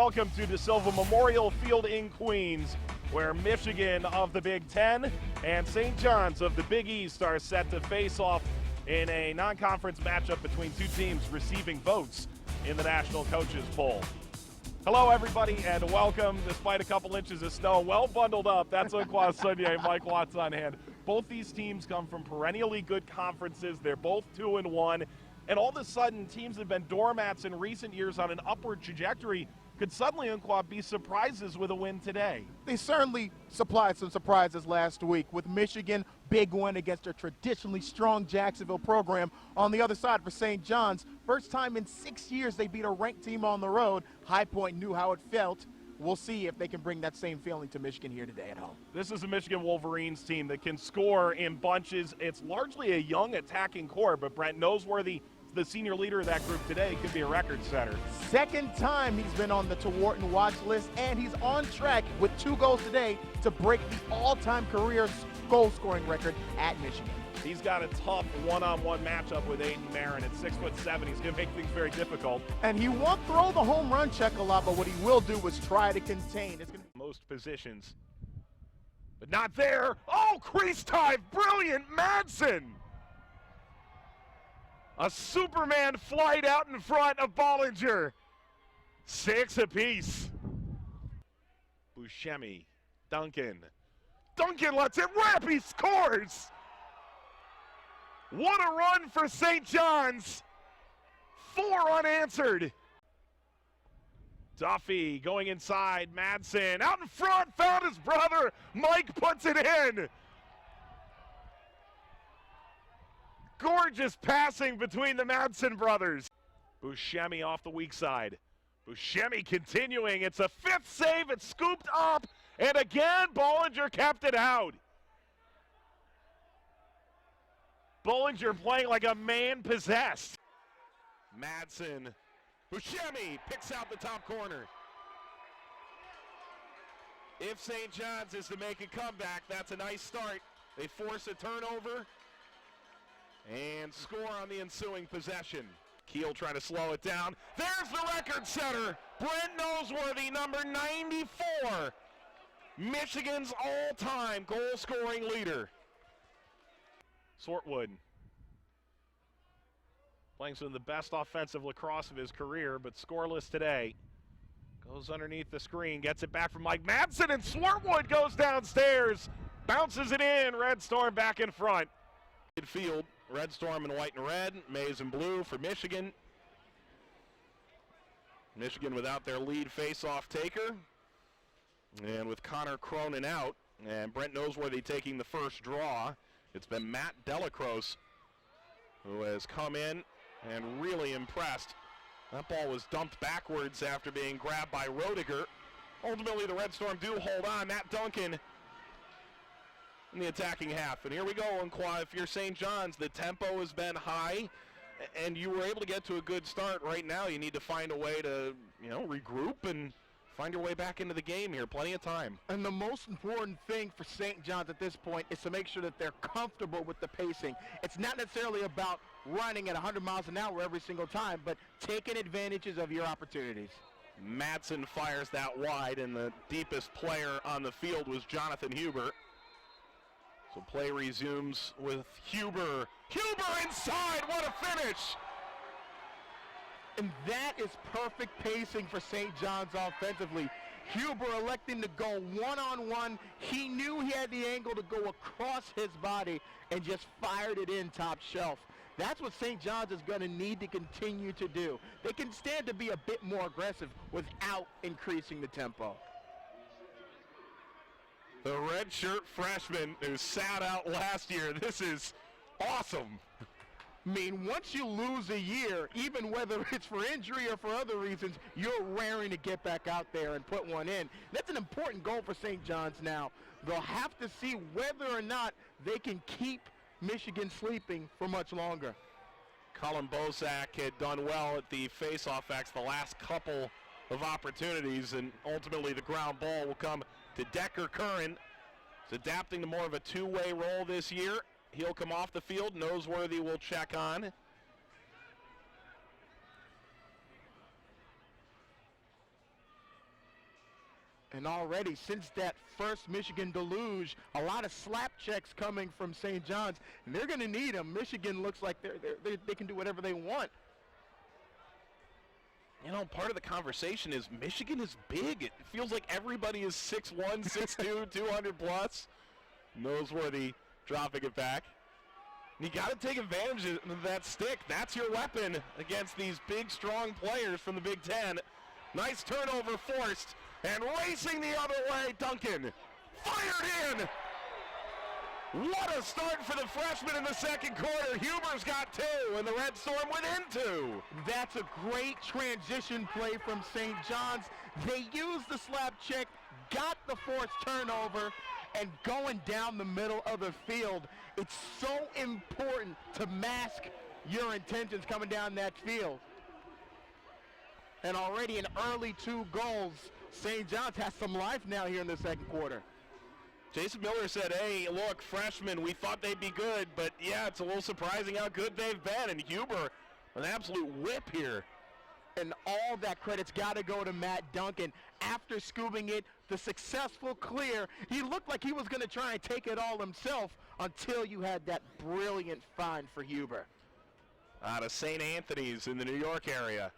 welcome to De Silva Memorial Field in Queens, where Michigan of the Big Ten and St. John's of the Big East are set to face off in a non-conference matchup between two teams receiving votes in the National Coaches Poll. Hello, everybody, and welcome. Despite a couple inches of snow, well bundled up. That's Unquas Sunday, Mike Watts on hand. Both these teams come from perennially good conferences. They're both 2-1. And all of a sudden, teams that have been doormats in recent years on an upward trajectory could suddenly, Unquat, be surprises with a win today. They certainly supplied some surprises last week with Michigan, big win against a traditionally strong Jacksonville program. On the other side for St. John's, first time in 6 years they beat a ranked team on the road. High Point knew how it felt. We'll see if they can bring that same feeling to Michigan here today at home. This is a Michigan Wolverines team that can score in bunches. It's largely a young attacking core, but Brent Noseworthy, the senior leader of that group today, could be a record setter. Second time he's been on the Tewarton watch list, and he's on track with 2 goals today to break the all-time career goal-scoring record at Michigan. He's got a tough one-on-one matchup with Aiden Marin. At 6'7", he's going to make things very difficult. And he won't throw the home run check a lot, but what he will do is try to contain. It's going to most positions, but not there. Oh, crease dive, brilliant, Madsen! A Superman flight out in front of Bollinger. 6 apiece. Buscemi, Duncan. Duncan lets it rip, he scores! What a run for St. John's. 4 unanswered. Duffy going inside, Madsen out in front, found his brother. Mike puts it in. Gorgeous passing between the Madsen brothers. Buscemi off the weak side. Buscemi continuing. It's a 5th save. It's scooped up. And again, Bollinger kept it out. Bollinger playing like a man possessed. Madsen. Buscemi picks out the top corner. If St. John's is to make a comeback, that's a nice start. They force a turnover and score on the ensuing possession. Keel trying to slow it down. There's the record setter, Brent Noseworthy, number 94. Michigan's all-time goal-scoring leader. Sortwood playing some of the best offensive lacrosse of his career, but scoreless today. Goes underneath the screen, gets it back from Mike Madsen, and Swartwood goes downstairs, bounces it in. Red Storm back in front. Midfield, Red Storm in white and red, maize and blue for Michigan. Michigan without their lead face-off taker. And with Connor Cronin out, and Brent Noseworthy taking the first draw, it's been Matt Delacroce who has come in and really impressed. That ball was dumped backwards after being grabbed by Rodiger. Ultimately, the Red Storm do hold on. Matt Duncan in the attacking half. And here we go, Unqua. If you're St. John's, the tempo has been high, and you were able to get to a good start. Right now, you need to find a way to, regroup and find your way back into the game here. Plenty of time. And the most important thing for St. John's at this point is to make sure that they're comfortable with the pacing. It's not necessarily about running at 100 miles an hour every single time, but taking advantages of your opportunities. Madsen fires that wide, and the deepest player on the field was Jonathan Huber. So play resumes with Huber. Huber inside, what a finish! And that is perfect pacing for St. John's offensively. Huber electing to go one-on-one. He knew he had the angle to go across his body and just fired it in top shelf. That's what St. John's is going to need to continue to do. They can stand to be a bit more aggressive without increasing the tempo. The redshirt freshman who sat out last year, this is awesome. I mean, once you lose a year, even whether it's for injury or for other reasons, you're raring to get back out there and put one in. That's an important goal for St. John's now. They'll have to see whether or not they can keep Michigan sleeping for much longer. Cullen Bosak had done well at the face-off X the last couple of opportunities, and ultimately the ground ball will come to Decker Curran. He's adapting to more of a two-way role this year. He'll come off the field. Noseworthy will check on. And already, since that first Michigan deluge, a lot of slap checks coming from St. John's, and they're going to need them. Michigan looks like they can do whatever they want. You know, part of the conversation is Michigan is big. It feels like everybody is 6'1", 6'2", 200 plus. Noseworthy dropping it back. You got to take advantage of that stick. That's your weapon against these big, strong players from the Big Ten. Nice turnover forced. And racing the other way, Duncan. Fired in! What a start for the freshman in the second quarter. Huber's got 2, and the Red Storm within 2. That's a great transition play from St. John's. They used the slap check, got the forced turnover, and going down the middle of the field. It's so important to mask your intentions coming down that field. And already an early 2 goals. St. John's has some life now here in the second quarter. Jason Miller said, hey, look, freshmen, we thought they'd be good, but yeah, it's a little surprising how good they've been. And Huber, an absolute whip here. And all that credit's got to go to Matt Duncan. After scooping it, the successful clear, he looked like he was going to try and take it all himself until you had that brilliant find for Huber. Out of St. Anthony's in the New York area.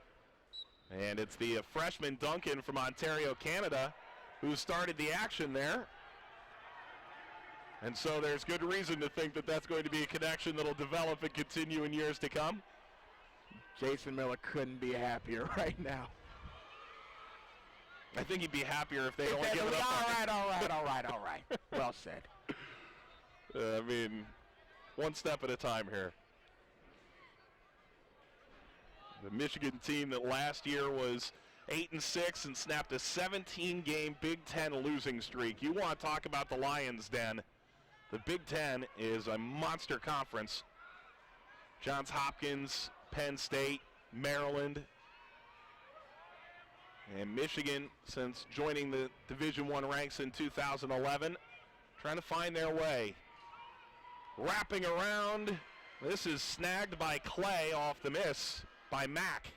And it's the freshman Duncan from Ontario, Canada, who started the action there. And so there's good reason to think that that's going to be a connection that'll develop and continue in years to come. Jason Miller couldn't be happier right now. I think he'd be happier if they only give it up. All right. Well said. I mean, one step at a time here. The Michigan team that last year was 8-6 and snapped a 17-game Big Ten losing streak. You want to talk about the Lions' Den. The Big Ten is a monster conference. Johns Hopkins, Penn State, Maryland, and Michigan, since joining the Division I ranks in 2011, trying to find their way. Wrapping around, this is snagged by Clay off the miss by Mack.